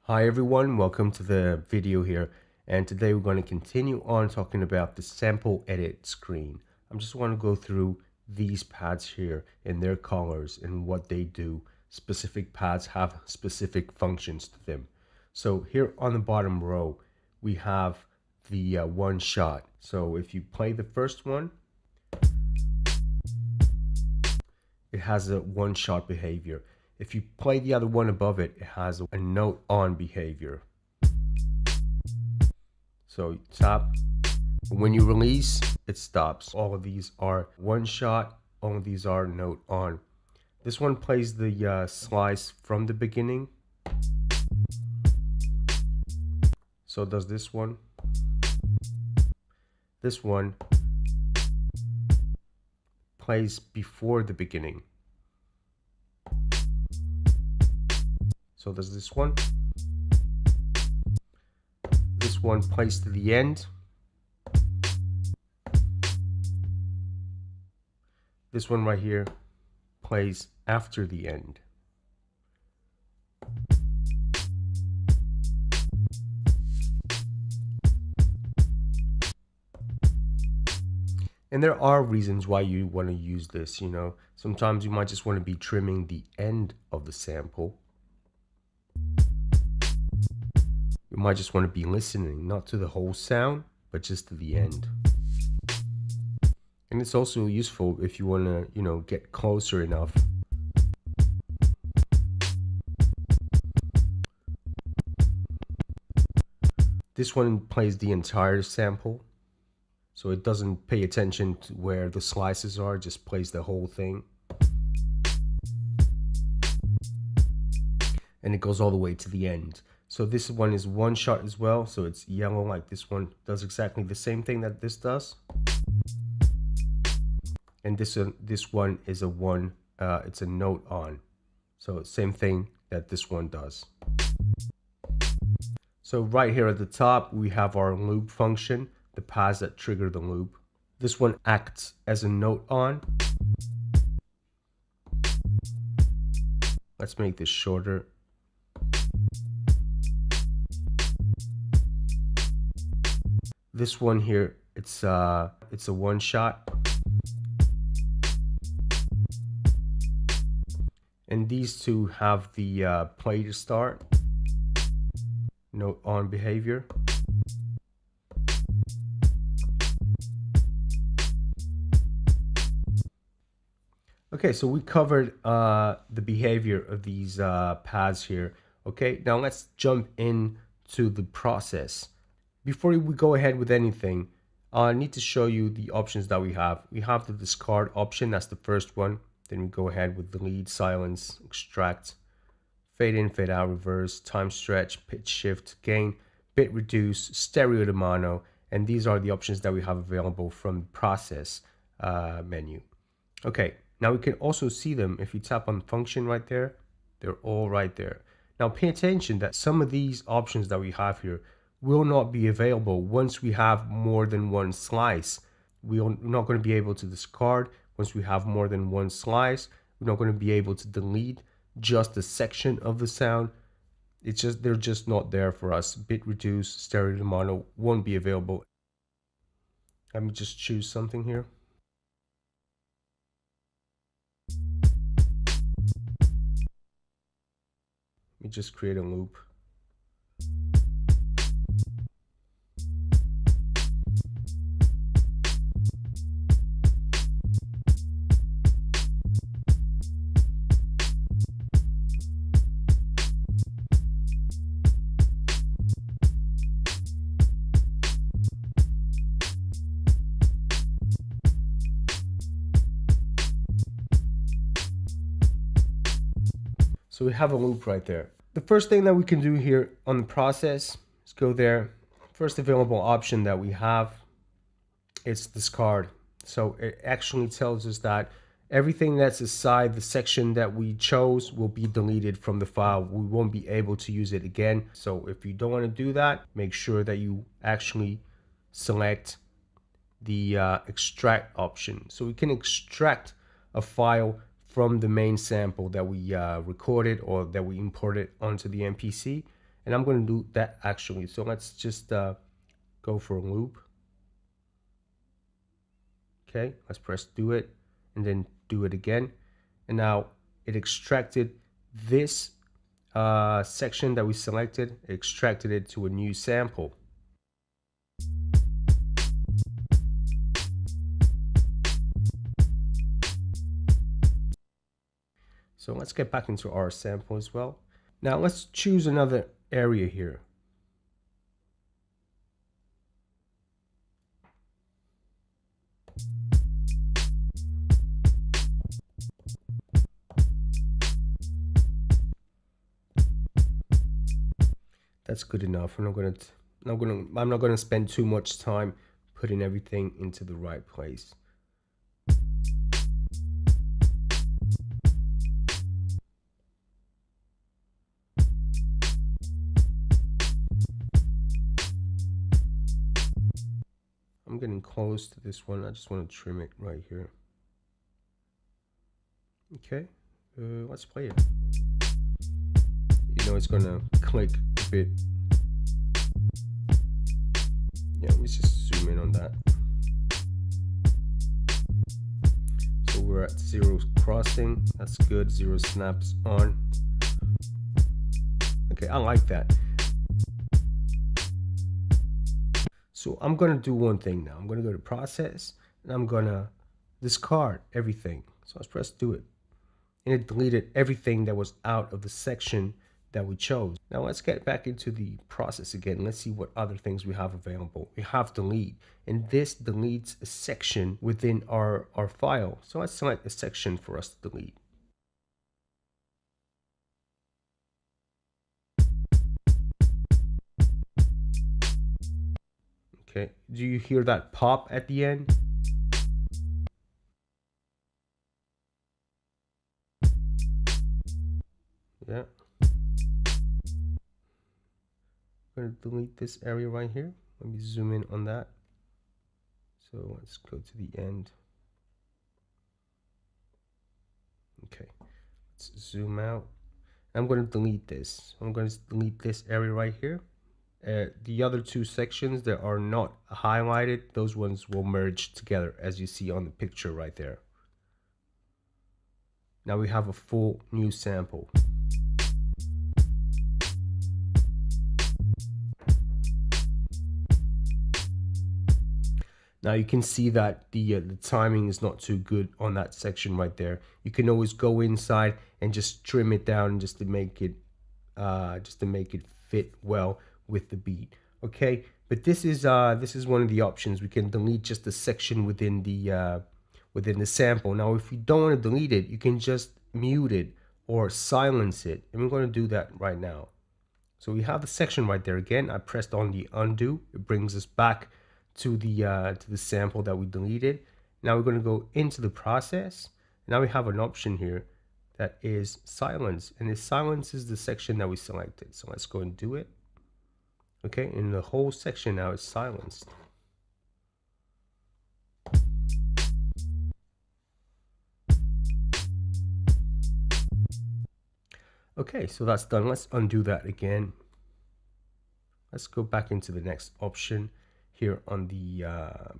Hi everyone, welcome to the video here, and today we're going to continue on talking about the sample edit screen. I just want to go through these pads here and their colors and what they do. Specific pads have specific functions to them. So here on the bottom row we have the one shot. So if you play the first one, it has a one shot behavior. If you play the other one above it, it has a note on behavior. So you tap, when you release, it stops. All of these are one shot, all of these are note on. This one plays the slice from the beginning. So does this one. This one plays before the beginning. So does this one. This one plays to the end. This one right here plays after the end. And there are reasons why you want to use this, you know. Sometimes you might just want to be trimming the end of the sample. You might just want to be listening, not to the whole sound, but just to the end. And it's also useful if you want to, you know, get closer enough. This one plays the entire sample, so it doesn't pay attention to where the slices are, just plays the whole thing. And it goes all the way to the end. So this one is one shot as well, so it's yellow like this one. Does exactly the same thing that this does. And this one is a one, it's a note on. So same thing that this one does. So right here at the top, we have our loop function, the pads that trigger the loop. This one acts as a note on. Let's make this shorter. This one here, it's a one shot. And these two have the play to start, note on behavior. Okay, so we covered the behavior of these pads here. Okay, now let's jump into the process. Before we go ahead with anything, I need to show you the options that we have. We have the discard option, that's the first one. Then we go ahead with delete, silence, extract, fade in, fade out, reverse, time stretch, pitch shift, gain, bit reduce, stereo to mono, and these are the options that we have available from the process menu. Okay, now we can also see them if you tap on function right there. They're all right there. Now pay attention that some of these options that we have here will not be available once we have more than one slice. We're not going to be able to discard once we have more than one slice. We're not going to be able to delete just a section of the sound. It's just, they're just not there for us. Bit reduce, stereo to mono won't be available. Let me just choose something here. Let me just create a loop. So we have a loop right there. The first thing that we can do here on the process is go there. First available option that we have, it's discard. So it actually tells us that everything that's inside the section that we chose will be deleted from the file. We won't be able to use it again. So if you don't want to do that, make sure that you actually select the extract option. So we can extract a file from the main sample that we recorded or that we imported onto the MPC, and I'm going to do that actually. So let's just go for a loop. Okay, let's press do it and then do it again. And now it extracted this section that we selected, extracted it to a new sample. So let's get back into our sample as well. Now let's choose another area here. That's good enough. I'm not gonna spend too much time putting everything into the right place. I'm getting close to this one. I just want to trim it right here. Okay, let's play it. You know it's gonna click a bit. Yeah, let's just zoom in on that. So we're at 0 crossing. That's good. 0 snaps on. Okay, I like that. So I'm gonna do one thing now. I'm gonna go to process and I'm gonna discard everything. So let's press do it. And it deleted everything that was out of the section that we chose. Now let's get back into the process again. Let's see what other things we have available. We have delete, and this deletes a section within our file. So let's select a section for us to delete. Okay, do you hear that pop at the end? Yeah. I'm going to delete this area right here. Let me zoom in on that. So let's go to the end. Okay, let's zoom out. I'm going to delete this. I'm going to delete this area right here. The other two sections that are not highlighted, those ones will merge together as you see on the picture right there. Now we have a full new sample. Now you can see that the timing is not too good on that section right there. You can always go inside and just trim it down just to make it fit well with the beat. Okay, but this is one of the options. We can delete just a section within the sample. Now if you don't want to delete it, you can just mute it or silence it, and we're going to do that right now. So we have the section right there. Again, I pressed on the undo. It brings us back to the sample that we deleted. Now we're going to go into the process. Now we have an option here that is silence, and this silences the section that we selected. So let's go and do it. Okay, and the whole section now is silenced. Okay, so that's done. Let's undo that again. Let's go back into the next option here on the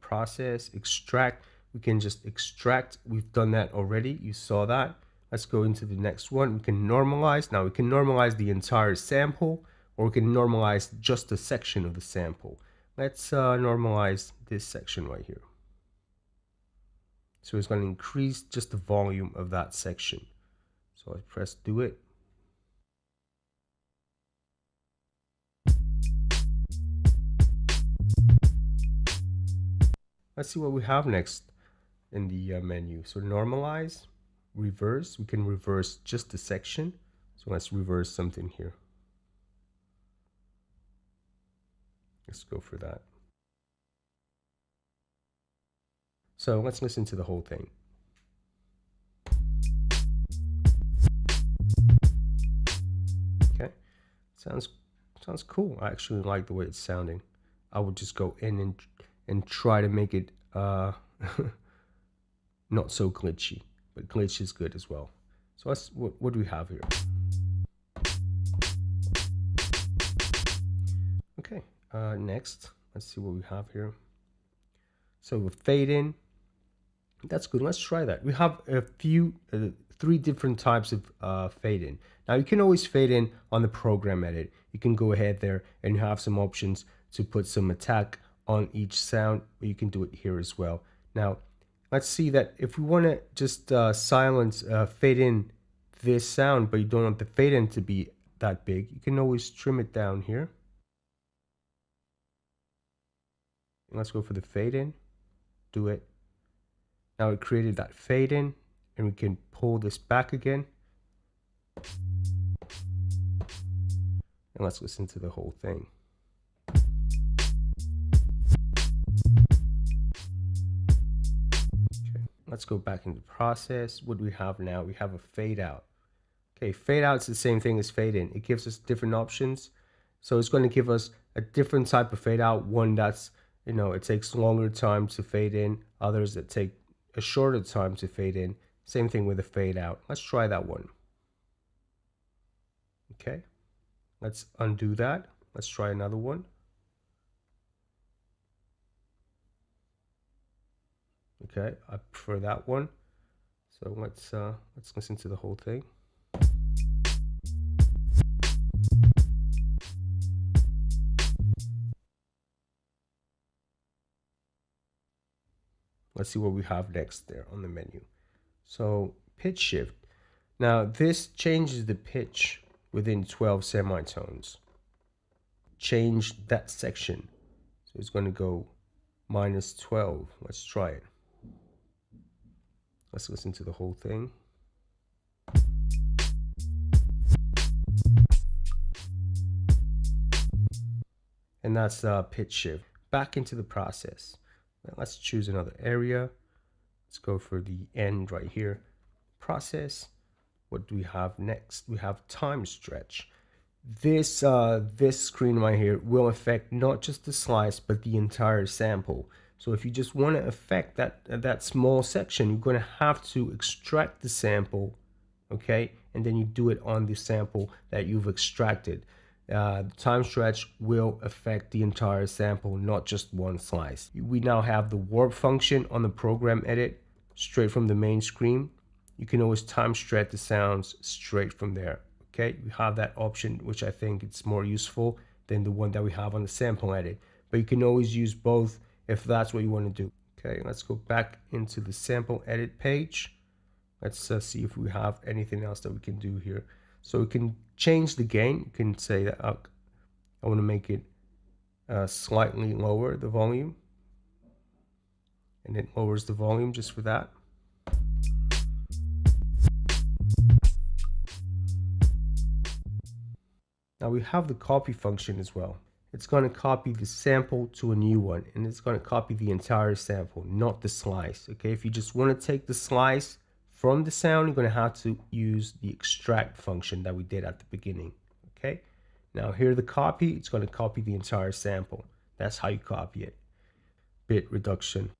process, extract. We can just extract. We've done that already. You saw that. Let's go into the next one. We can normalize. Now we can normalize the entire sample, or we can normalize just a section of the sample. Let's normalize this section right here. So it's going to increase just the volume of that section. So I press do it. Let's see what we have next in the menu. So normalize, reverse. We can reverse just the section. So let's reverse something here. Let's go for that. So let's listen to the whole thing. Okay, sounds cool. I actually like the way it's sounding. I would just go in and try to make it not so glitchy, but glitch is good as well. So let's, what do we have here? Next, let's see what we have here. So with fade in, that's good. Let's try that. We have a few, three different types of fade in. Now you can always fade in on the program edit. You can go ahead there and you have some options to put some attack on each sound, but you can do it here as well. Now, let's see that if we want to just silence, fade in this sound, but you don't want the fade in to be that big, you can always trim it down here. Let's go for the fade in, do it. Now it created that fade in, and we can pull this back again. And let's listen to the whole thing. Okay, let's go back into process. What do we have now? We have a fade out. Okay, fade out is the same thing as fade in. It gives us different options. So it's going to give us a different type of fade out. One that's, it takes longer time to fade in. Others that take a shorter time to fade in. Same thing with a fade out. Let's try that one. Okay, let's undo that. Let's try another one. Okay, I prefer that one. So let's listen to the whole thing. Let's see what we have next there on the menu. So pitch shift. Now this changes the pitch within 12 semitones. Change that section. So it's going to go -12. Let's try it. Let's listen to the whole thing. And that's pitch shift. Back into the process. Now let's choose another area. Let's go for the end right here. Process. What do we have next? We have time stretch. This screen right here will affect not just the slice but the entire sample. So if you just want to affect that small section, you're going to have to extract the sample, okay, and then you do it on the sample that you've extracted. Time stretch will affect the entire sample, not just one slice. We now have the warp function on the program edit straight from the main screen. You can always time stretch the sounds straight from there. Okay, we have that option, which I think it's more useful than the one that we have on the sample edit. But you can always use both if that's what you want to do. Okay, let's go back into the sample edit page. Let's see if we have anything else that we can do here. So we can change the gain. You can say that I want to make it slightly lower, the volume. And it lowers the volume just for that. Now we have the copy function as well. It's going to copy the sample to a new one, and it's going to copy the entire sample, not the slice. Okay, if you just want to take the slice from the sound, you're going to have to use the extract function that we did at the beginning. Okay, now here the copy, it's going to copy the entire sample. That's how you copy it. Bit reduction.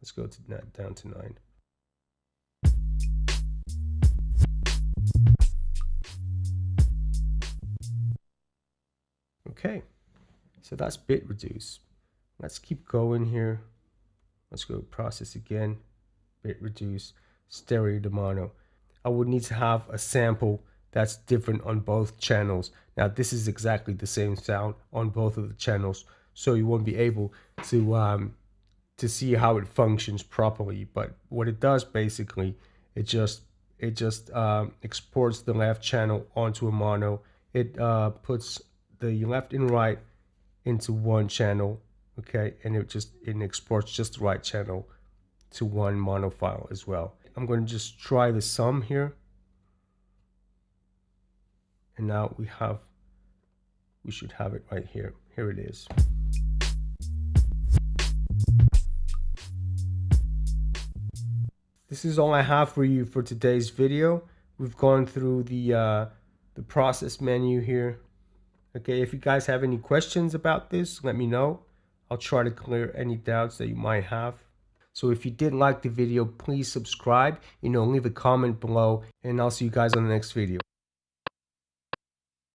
Let's go to down to 9. Okay, so that's bit reduce. Let's keep going here. Let's go process again, bit reduce, stereo to mono. I would need to have a sample that's different on both channels. Now this is exactly the same sound on both of the channels, so you won't be able to see how it functions properly. But what it does basically, it just exports the left channel onto a mono. It puts the left and right into one channel, okay, and it exports just the right channel to one mono file as well. I'm going to just try the sum here, and now we should have it right here. Here it is. This is all I have for you for today's video. We've gone through the process menu here. Okay, if you guys have any questions about this, let me know. I'll try to clear any doubts that you might have. So if you did like the video, please subscribe, leave a comment below, and I'll see you guys on the next video.